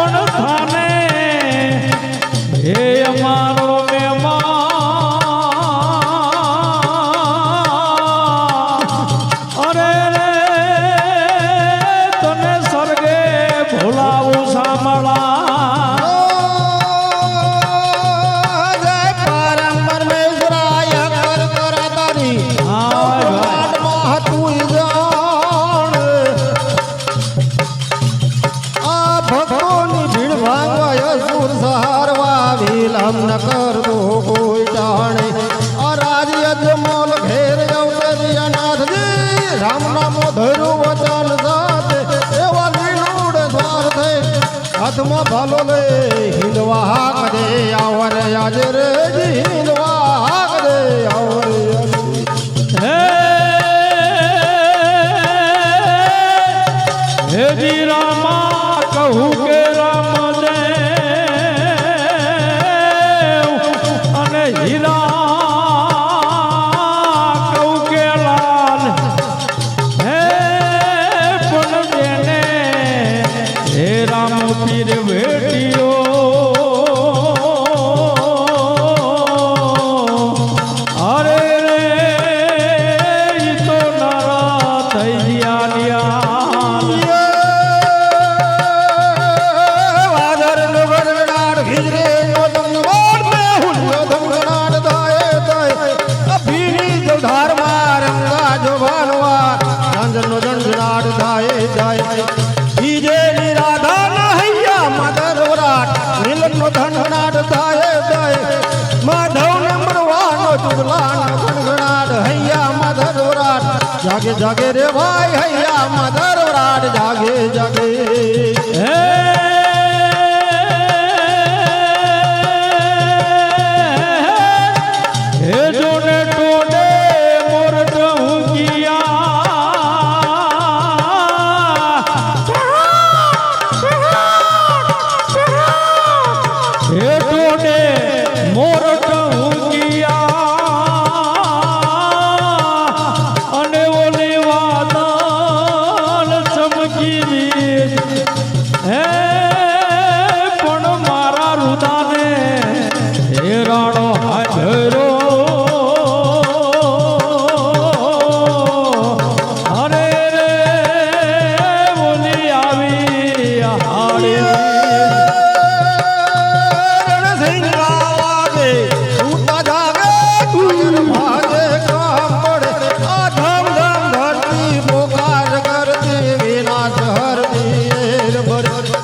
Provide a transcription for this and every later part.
પણ થાને હે અમારો મહેમાન અરે રે તને સ્વર્ગે ભોલાવું સાંભળા વિલમ ન કરતો કોઈ જાણે અરાજ યજમલ ઘેર અવતરિયાનાથજી રામ નામો ધરું વચન સાથે એવા લીલુડ દ્વાર થઈ હાથમાં ભાલો લે હિંદવા હાક દે આવર આજ રે હિંદવા હાક દે આવર હે જી રામા કહું કે રામ પીર ભેટીઓ અરે રે તો નારા થઈ વાદર નો ગરગડાટ ખીજરે નો દમનવાડ મે હુલ્લો દમગડાટ દાય દાય અભીની જધાર માં રંગા જો ભાનવા રંજન નો જંજડાટ દાય દાય ઈજે નિરાધા નો ધનગણાટ થાય થાય માધવ ને મરવાનો ચુગલાનો ધનગણાટ હૈયા માધવરાટ જાગે જાગે રે ભાઈ હૈયા માધવરાટ જાગે જાગે હે જોને ટોડે મોરટ અને ઓલી વાદળ ચમકી હે પણ મારા રુદાને હે રાણો હાજરો અરે રે ઓલી આવી હાડી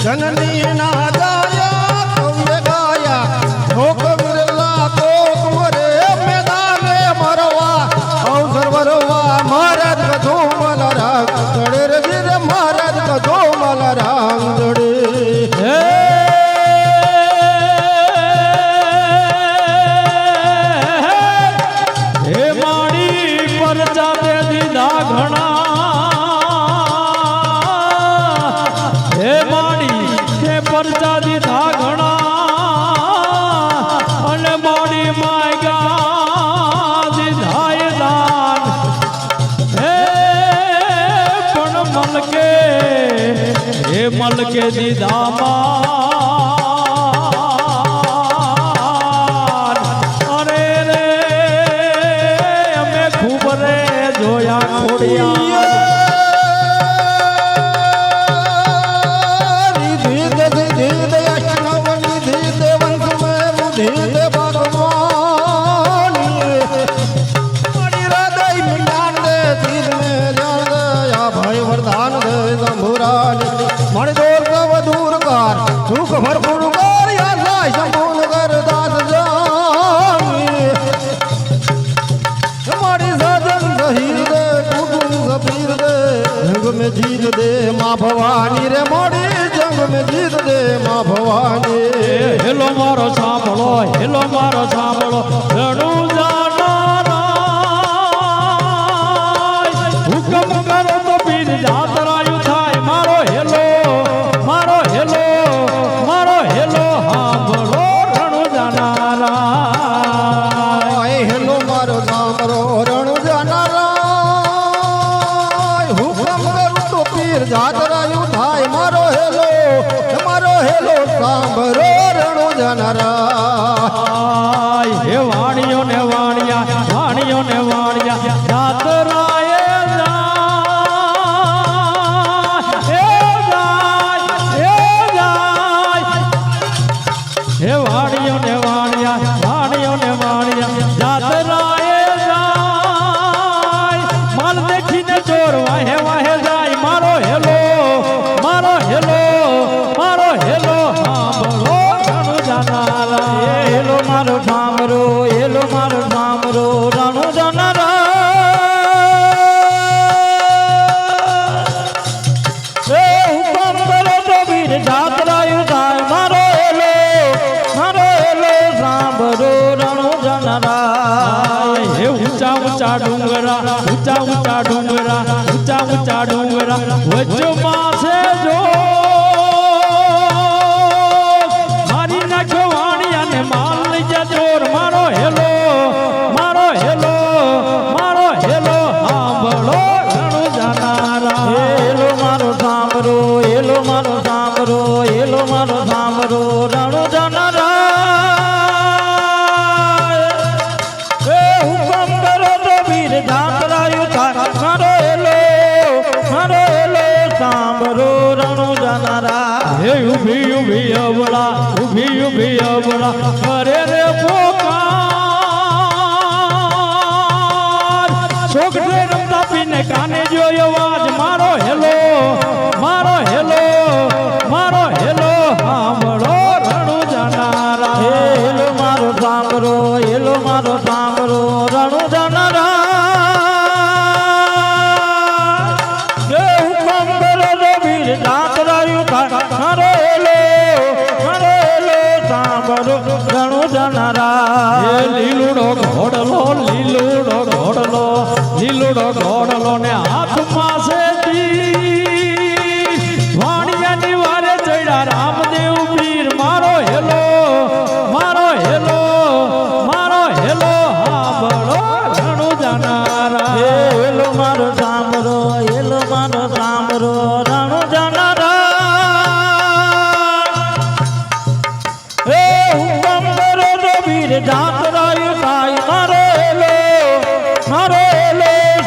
जननी ना जाया कव्य गाया भोक विरला कोक मरे मैदाने मरवा अवसर वरवा महाराज कथो मला राग चढ़े रे वीर महाराज कथो मला राग चढ़े हे माड़ी पर जाते दीदा घना પરચા દીધા ઘણા અને મોડી માયગા દીધાય દાન હે પણ મલકે દીધા માન અરે રે અમે ખૂબ રે જોયા ખોડિયા सुख भरपूर कर या शंभून कर दास जानी हमारी साजन शहीद दे कुटुंब सफीर दे जंग में जीत दे माँ भवानी रे मोड़ी जंग में जीत दे माँ भवानी हेलो मारो सांभळो रणु जाना हुकम करो तो पीर जातरायु थाय मारो हेलो सांभळो रणु जाना हेलो मारो सांभळो रणु जाना हुकम करो तो पीर जातरायु थाय मारो हेलो સાંભળો રણુ જનરા હે વાણિયો ને વાણિયા વાણિયો ને વાણિયા જાતરાએ હે વાણિયો ને વાણિયા વાણિયો ને વાણિયા જાતરાએ જાય માલ દેખીને ચોર વાહે વાહે જાય મારો હેલો મારો હેલો મારો હેલો સાંભળો રણુ જનારા હેલો મારો સાંભળો હેલો મારો સાંભળો રણુ જનારા એ હુકમ કરો તો વીર જાતરાયું થાય મારો હેલો સાંભળો રણુ જનારા હે ઊંચા ઊંચા ડુંગરા ઊંચા ઊંચા ડુંગરા ઊંચા ઊંચા ડુંગરા વચમાં છે જો મારી નાખ્યો વાણિયા ને માલ લઈ જા ચોર મારો હેલો મારો હેલો મારો હેલો સાંભળો રણુ જનારા હેલો મારો સાંભળો હેલો મારો સાંભળો હેલો મારો સાંભળો રણુ જનારા જાતરાયું થાય મારો હેલો સાંભળો રણુ જનારા હે ઉભી ઉભી અબળા ઉભી ઉભી અબળા કરે રે પોકાર છોકરે રમતા પીને કાને જોયો અવાજ મારો હેલો મારો હેલો મારો હેલો સાંભળો રણુ જનારા હેલો મારો સાંભળો હેલો મારો સાંભળો રણુ જનારા જાતરાયું થાય મારો હેલો સાંભળો રણુ જનારા લીલુડો ઘોડલો લીલુડો ઘોડલો લીલુડો ઘોડલો ને હાથમાં છે વાણિયાની વારે ચડ્યા રામદેવ પીર મારો હેલો મારો હેલો મારો હેલો સાંભળો રણુ જનારા હેલો મારો સાંભળો હેલો મારો સાંભળો રણુ જનારા હે હુકમ કરો તો વીર જાતરાયું થાય મારો હેલો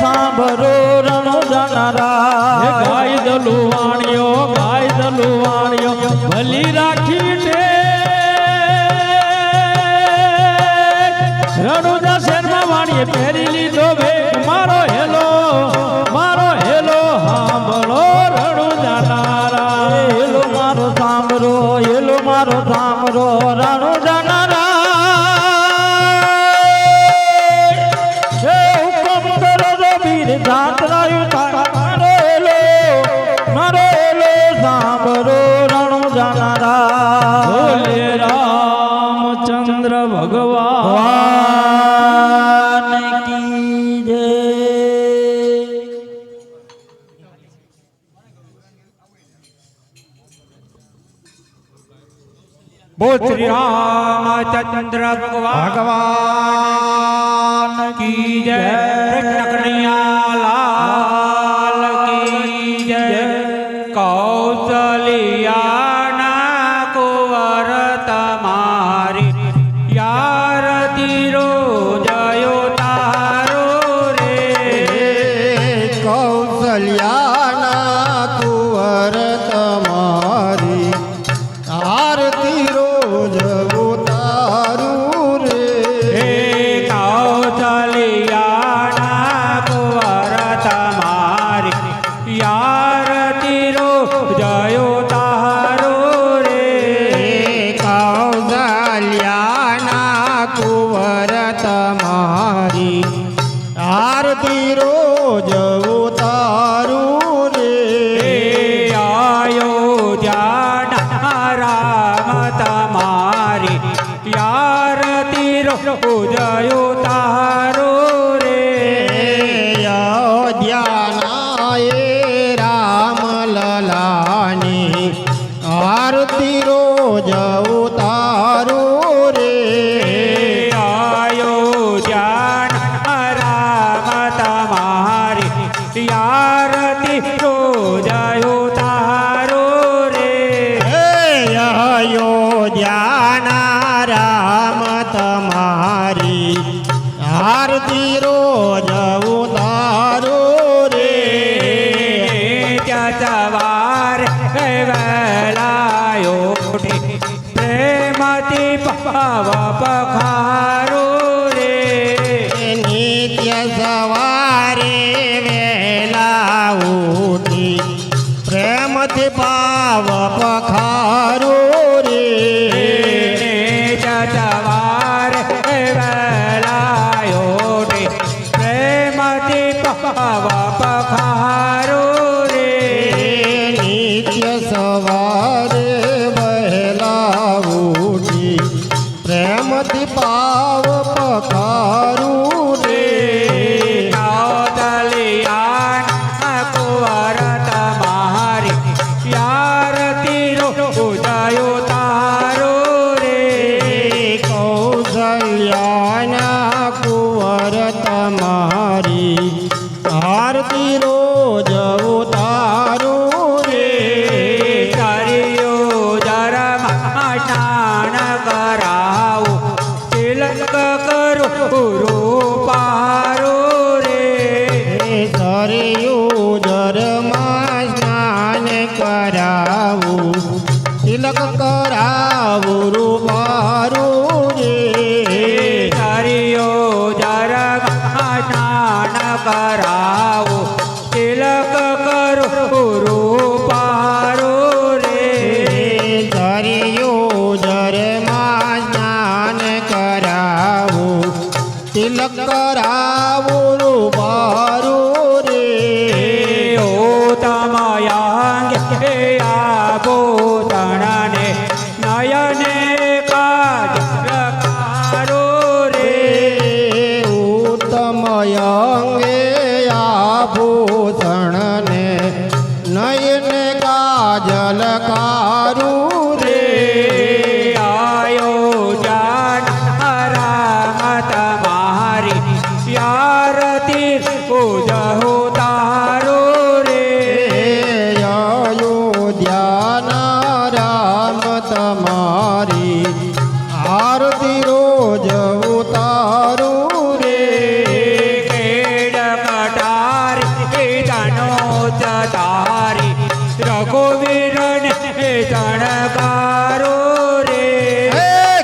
સાંભળો રણુ જનારા ગાય દલુ વાણિયો ભલી રાખી દે રણુજા શેરમાં વાણીએ પહેરી લીધો ભેગ મારો હેલો સાંભળો રણુ જનારા હેલો મારો સાંભળો હેલો મારો સાંભળો રણુ જનારા હે હુકમ કરો તો વીર જાતરાયું થાય મારો હેલો સાંભળો રણુ જનારા બોલે રામચંદ્ર ભગવાન કી જય બોલ શ્રી રામચંદ્ર ભગવાન કી જય કૃષ્ણ કનૈયા લાલ કી જય કૌશલ્યાના કુંવર તમારી યારતી રોજયો તારો રે કૌશલ્યાના કુંવર તમારી આરતી રોજ ઉતારું રે હે કૌશલ્યાના કુંવર તમારી યારતી રોજયો તારો રે કૌશલ્યાના કુંવર તમારી આરતી રોજ ઉતારું રે અયોધ્યા રામ તમારી યારતી રોજયો તારો રે અયોધ્યાના એ રામ લલાની આરતી રોજ ઉતારું રે અયોધ્યા રામ તમારી યારતી રોજયો તારો રે અયોધ્યા પ્રેમથી ભાવ પખારું રે નિત્ય સવારે વહેલા ઉઠી પ્રેમથી ભાવ પખારું રે સવારે વેલાયો રે પ્રેમથી ભાવ પખારું રે નિત્ય સવારે વહેલા ઉઠી પ્રેમથી ભાવ પખારું રે કૌતલિયાન કુંવર તમારી યાર તીરો ઉદયો તારો રે કૌશલ્યાના કુંવર તમારી આરતી રોજ ઉતારું રે તારીઓ જરમાં સ્નાન કરાવું તિલક કરું રૂપારો રે સરિયું જરમાં સ્નાન કરાવું તિલક કરાવું રૂપારું રે તારીઓ જરમાં સ્નાન કરાવું તિલક કરું રૂપારો રે સરિયું જરમાં સ્નાન કરાવું તિલક કરાવું રૂપારું રે ઓ તમયાંગે આભૂષણને નયને કાજરકારો રે ઉત્તમ અંગે આભૂષણને નયન કાજલ કારું રે આયો જાન રામ તમારી યારતી ઉજહો તારો રે અયોધ્યાના રામ તમારી આરતી રોજ ઉતારું રે કેડ કટારી તનો ચતારી રઘુવીરને શણગારો રે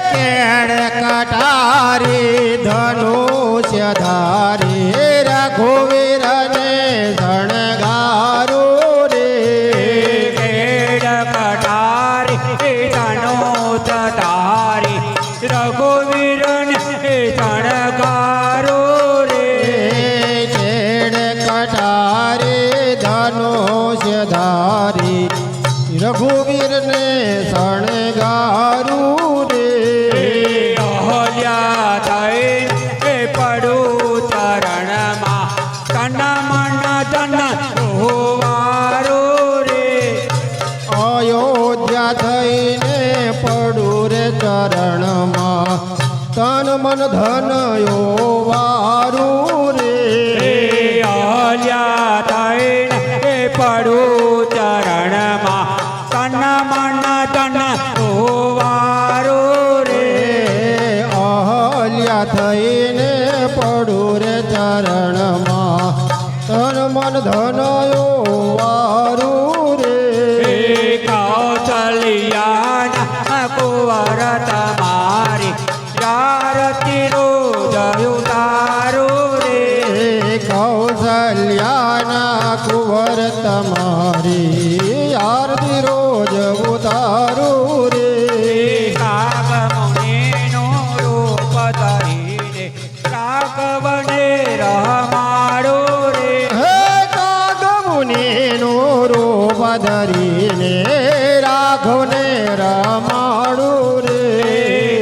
કેળ કટારી ધનુષ્ય ધારી રઘુવીરને શણગારો રે કેડ કટારી તનો ચતારી રઘુવીરને શણગારો રે કેળ કટારી ધનુષ્ય ધારી રઘુવીરને શણગારું રે અહલ્યા થઈને પડું ચરણમાં તન મન ધન હોવારો રે અયોધ્યા થઈને પડું રે ચરણમાં તન મન ધન વારું રે અહલ્યા થઈને પડું ચરણમાં તન મન ધન હોવારો રે અહલ્યા થઈને પડું રે ચરણમાં તન મન ધન વારું રે કૌશલ્યાના કુંવર તમારી યારતી રોજ ઉતારો રે કૌશલ્યાના કુંવર તમારી આરતી રોજ ઉતારું રે કાગમુનિનો રૂપ ધરીને રાઘવને રમાડો રે હે કાગમુનિનો રૂપ ધરીને રાઘવને રમાડું રે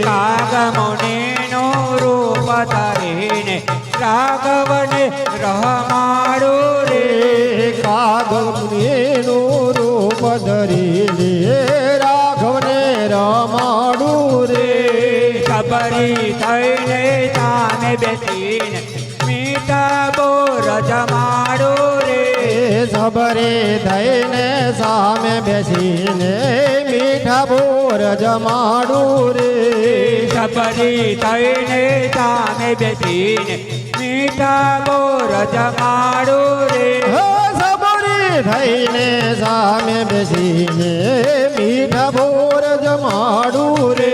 કાગમુનિનો રૂપ ધરીને રાઘવને રમાડો રે કાગમુનિનો રૂપ ધરીને રાઘવને રમાડું રે ખબરી થઈને સામે બેસીને મીઠા બોર જમાડો રે સબરે થઈને સામે બેસીને મીઠા બોર જમાડું રે સબરી થઈને સામે બેસીને મીઠા બોર જમાડો રે સબરી થઈને સામે બેસીને મીઠા બોર જમાડું રે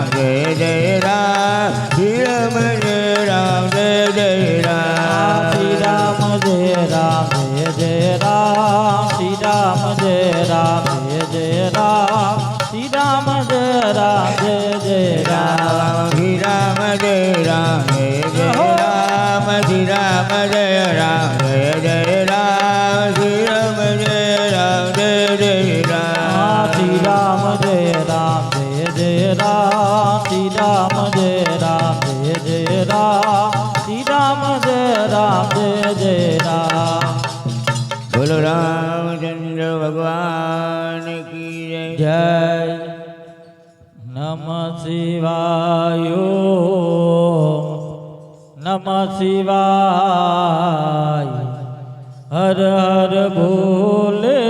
રામ જય જય રામ શ્રી રામ જય રામ જય જય રામ શ્રી રામ જય રામ જય જય રામ શ્રી રામ જય રામ જય જય રામ શ્રી રામ જય રામ જય જય રામ શ્રી રામ જય રામ જય જય રામ શ્રી રામ જય રામ જય જય રામ શ્રી રામ જય રામ જય જય રામ શ્રી રામ જય રામ જય જય રામ શ્રી રામ જય રામ જય જય રામ શ્રી રામ જય રામ જય જય રામ બોલો રામચંદ્ર ભગવાન કી જય જય નમઃ શિવાય નમઃ શિવાય હર હર ભોલે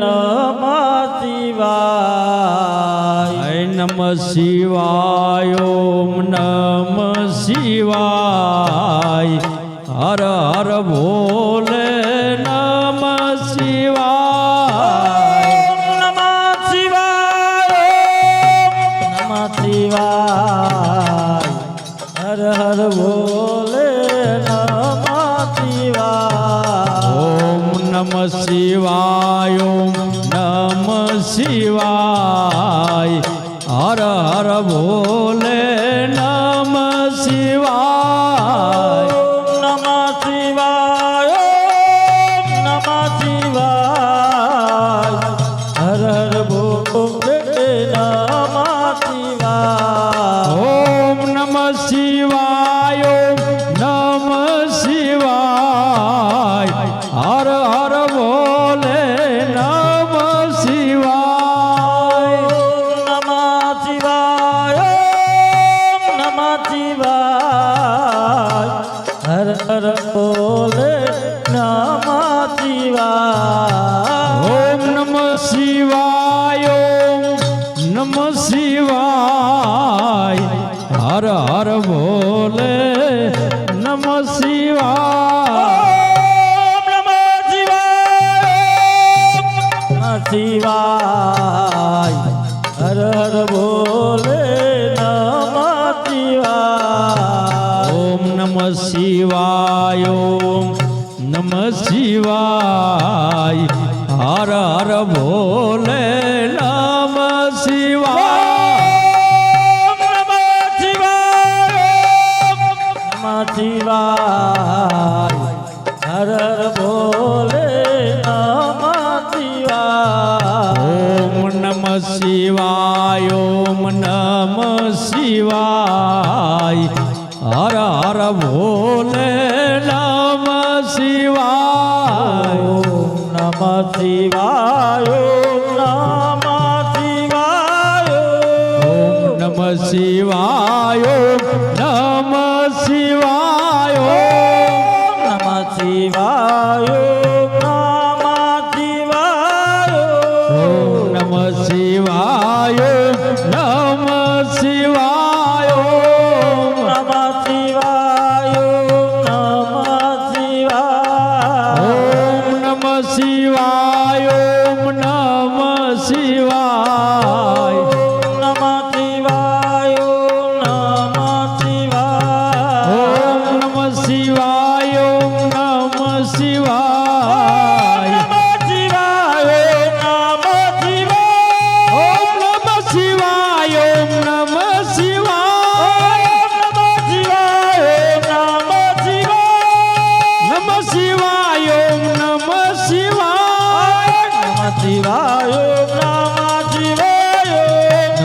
નમઃ શિવાય નમઃ શિવાય ઓમ નમઃ શિવાય હર હર ભોલે નમઃ શિવાય નમઃ શિવાય નમઃ શિવાય હર હર ભોલે નમઃ શિવાય ઓમ નમઃ શિવાય ઓમ નમઃ શિવાય હર હર ભોલે નમઃ શિવાય નમઃ શિવાય નમઃ શિવાય હર હર ભોલે નમઃ શિવાય ઓમ નમઃ શિવાય નમઃ શિવાય હર હર ભોલે નમઃ શિવાય નમઃ શિવાય નમઃ શિવાય હર હર ભોલે નમઃ શિવાય ઓમ નમઃ શિવાય નમઃ શિવાય હર હર ભોલે નમઃ શિવાય નમઃ શિવાય હર હર ભોલે નમઃ શિવાય ઓમ નમઃ શિવાય ઓમ નમઃ શિવાય હર હર ભોલે નમઃ શિવાય નમઃ શિવાય હર હર ભોલે નમઃ શિવાય ઓમ નમઃ શિવાય ઓમ નમઃ શિવાય હર હર ભોલે નમઃ શિવાય ઓમ નમઃ શિવાય ઓમ નમઃ શિવાય ઓમ નમઃ શિવાય ઓમ નમઃ શિવાય ઓમ નમઃ શિવાય ઓમ નમઃ શિવાય ઓમ નમઃ શિવાય ઓમ નમઃ શિવાય ઓમ નમઃ શિવાય નમઃ શિવાય ઓમ નમઃ શિવાય ઓમ નમઃ શિવાય ઓમ નમઃ શિવાય ઓમ નમઃ શિવાય નમઃ શિવાય ઓમ નમઃ શિવાય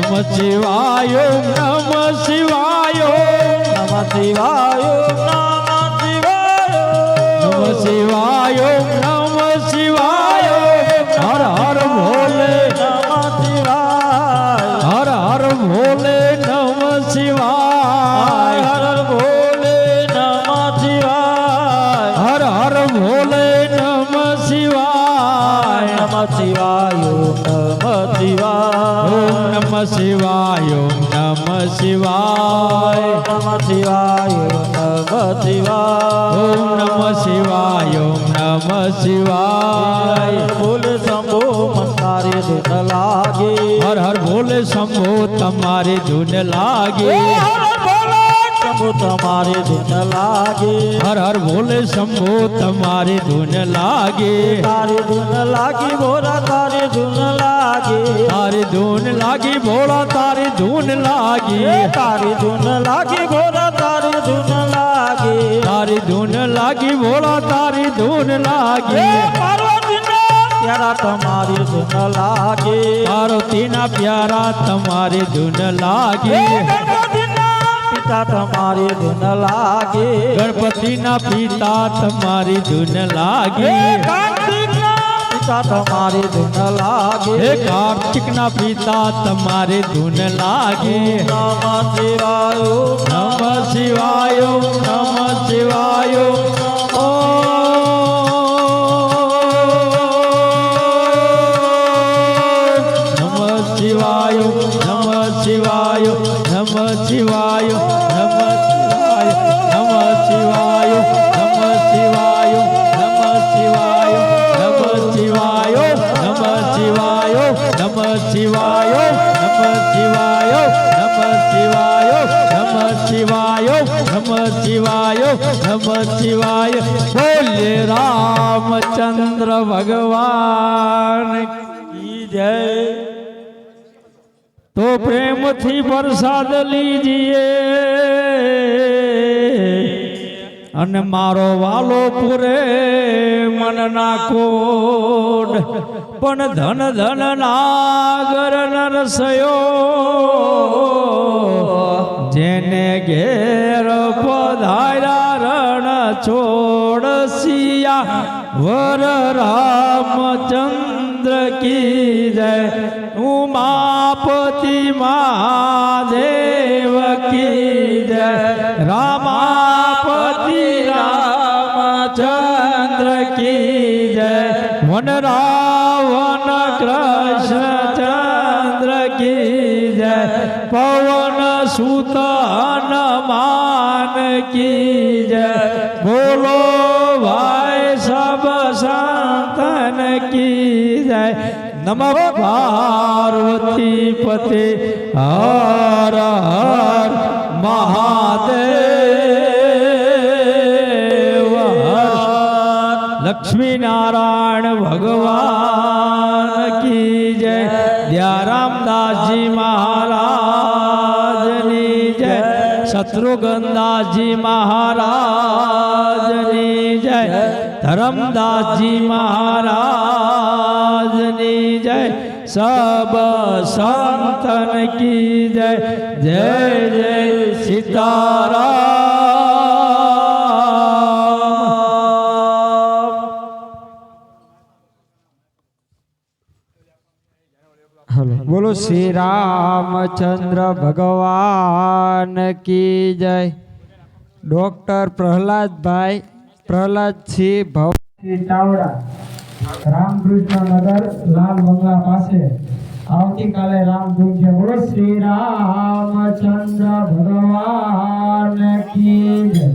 નમઃ શિવાય નમઃ શિવાય ઓમ નમઃ શિવાય નમઃ શિવાય નમઃ શિવાય નમઃ શિવાય હર હર ભોલે નમઃ શિવાય હર હર ભોલે નમઃ શિવાય હર હર ભોલે નમઃ શિવાય હર હર ભોલે નમઃ શિવાય નમઃ શિવાય ઓમ નમઃ શિવાય ઓમ નમઃ શિવાય નમઃ શિવાય ઓમ નમઃ શિવાય ઓમ નમઃ શિવાય બોલ શંભો મન કાર્ય દેન લાગે હર હર બોલે શંભો તમારી ધૂન લાગે શંભુ તમારી ધૂન લાગે હર હર બોલે શંભો તમારી ધૂન લાગે તારી ધૂન લાગી ભોરા તારી ધૂન લાગે તારી ધૂન લાગી ભોળા તારી ધૂન લાગી તારી ધૂન લાગી ભોરા તારી ધૂન લાગે તારી ધૂન લાગી ભોળા તારી ધૂન લાગી પ્યારા તમારી ધૂન લાગે પાર્વતીના પ્યારા તમારી ધૂન લાગી પિતા તમારી ધૂન લાગે ગણપતિના પિતા તમારી ધૂન લાગી પિતા તમારી ધૂન લાગે હે કાર્તિકના પિતા તમારી ધૂન લાગી નમઃ શિવાય નમઃ શિવાય નમઃ શિવાય શિવાય નમઃ શિવાય નમઃ શિવાય નમઃ શિવાય નમઃ શિવાય નમઃ શિવાય નમઃ શિવાય નમઃ શિવાય નમઃ શિવાય નમઃ શિવાય નમઃ શિવાય નમઃ શિવાય નમઃ શિવાય નમઃ શિવાય બોલે રામચંદ્ર ભગવાન કી જય तो प्रेम थी प्रसाद लीजिए अन मारो वालो पूरे मन ना कोड पण धन धन नागर नरसयो जेने घेर पधारा रण छोड़ सिया वर रामचंद्र की जय उमापति महादेव की जय रामापति रामचंद्र की जय वन रावण कृष्णचंद्र की जय पवन सुत हनुमान की जय बोलो भाई सब संतन की जय नमः पार्वती पते हर हर महादेव हर लक्ष्मी नारायण भगवान की जय दयारामदास जी महाराज की जय शत्रुघ्नदास जी महाराज की जय धर्मदास जी महाराज की जय सब संतन की जय जय जय सीताराम। बोलो श्री रामचंद्र भगवान की जय। डॉक्टर प्रहलाद भाई प्रहलाद सिंह भव चावड़ा रामकृष्ण नगर लाल बंगला पासे આવતીકાલે રામધૂન છે। બોલો શ્રી રામચંદ્ર ભગવાન કી જય।